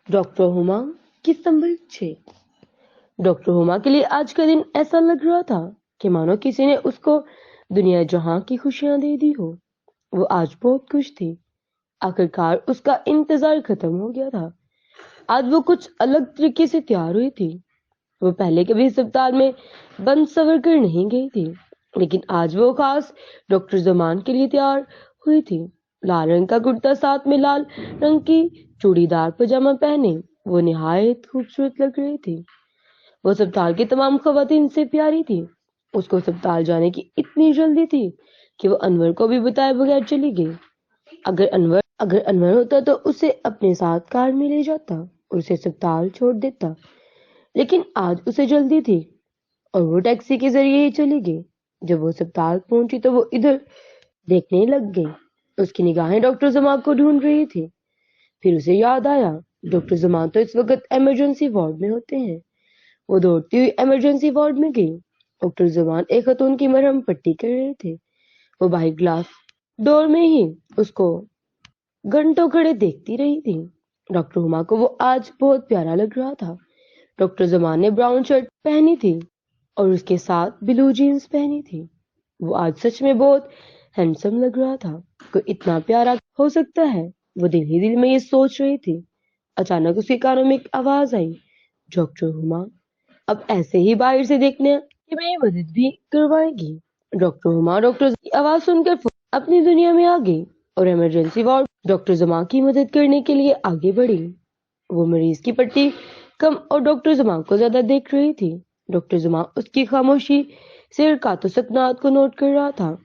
Doctor Huma की संभल 6। Doctor Huma के लिए आज का दिन ऐसा लग रहा था कि मानो किसी ने उसको दुनिया जहां की खुशियां दे दी हो। वो आज बहुत खुश थी। आखिरकार उसका इंतजार खत्म हो गया था। आज वो कुछ अलग तरीके से तैयार हुई थी। वो पहले कभी अस्पताल में बंद सवर कर नहीं गई थी, लेकिन आज वो खास डॉक्टर जमान के लिए तैयार हुई थी। लाल रंग का कुर्ता, साथ में लाल रंग की चूड़ीदार पजामा पहने वो निहायत खूबसूरत लग रही थी। वो अस्पताल की तमाम खवातीन से प्यारी थी। उसको अस्पताल जाने की इतनी जल्दी थी कि वो अनवर को भी बताए बगैर चली गई। अगर अनवर होता तो उसे अपने साथ कार में ले जाता और उसे अस्पताल छोड़ देता, लेकिन आज उसे जल्दी थी और वो टैक्सी के जरिए ही चली गई। जब वो अस्पताल पहुंची तो वो इधर देखने लग गई। उसकी निगाहें डॉक्टर जमाल को ढूंढ रही थी। फिर उसे याद आया, डॉक्टर जमाल तो इस वक्त इमरजेंसी वार्ड में होते हैं। वो दौड़ती हुई इमरजेंसी वार्ड में गई। डॉक्टर जमान एक खतून की मरहम पट्टी कर रहे थे। वो बाहर ग्लास डोर में ही उसको घंटों खड़े देखती रही थी। डॉक्टर हुमा को वो आज बहुत प्यारा लग रहा था। डॉक्टर जमान ने ब्राउन शर्ट पहनी थी और उसके साथ ब्लू जीन्स पहनी थी। वो आज सच में बहुत हैंडसम लग रहा था। कोई इतना प्यारा हो सकता है? वो दिल ही दिल में ये सोच रही थी। अचानक उसके कानों में एक आवाज आई, डॉक्टर हुमा, अब ऐसे ही बाहर से देखने कि मेरी मदद भी करवाएगी। डॉक्टर हुमा डॉक्टर की आवाज सुनकर अपनी दुनिया में आ गई और इमरजेंसी वार्ड डॉक्टर जमा की मदद करने के लिए आगे बढ़ी। वो मरीज की पट्टी कम और डॉक्टर जमा को ज्यादा देख रही थी। डॉक्टर जमा उसकी खामोशी से हरकतों सकनात को नोट कर रहा था।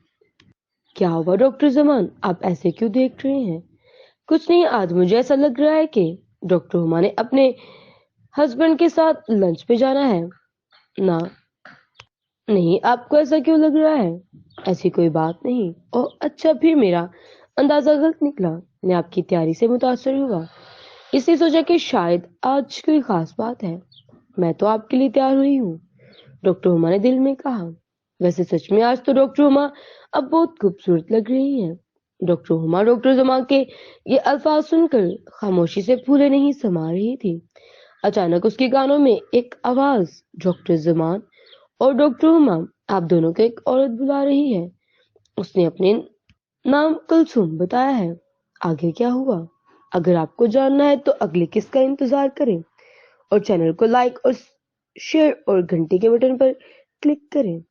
क्या हुआ डॉक्टर जमान, आप ऐसे क्यों देख रहे हैं? कुछ नहीं, आज मुझे ऐसा लग रहा है कि डॉक्टर हुमा ने अपने हस्बैंड के साथ लंच पे जाना है ना। नहीं, आपको ऐसा क्यों लग रहा है? ऐसी कोई बात नहीं। ओह अच्छा, फिर मेरा अंदाजा गलत निकला। मैं आपकी तैयारी से मुतासर हुआ, इसलिए सोचा कि शायद आज कोई खास बात है। मैं तो आपके लिए तैयार हुई हूँ, डॉक्टर हुमा ने दिल में कहा। वैसे सच में आज तो डॉक्टर हुमा अब बहुत खूबसूरत लग रही है। डॉक्टर हुमा डॉक्टर जुमा के ये अल्फाज सुनकर खामोशी से फूले नहीं समा रही थी। अचानक उसके कानों में एक आवाज, डॉक्टर जमान और डॉक्टर हुमा, आप दोनों को एक औरत बुला रही है। उसने अपने नाम कुलसुम बताया है। आगे क्या हुआ? अगर आपको जानना है तो अगले किस्त का इंतजार करें और चैनल को लाइक और शेयर और घंटी के बटन पर क्लिक करें।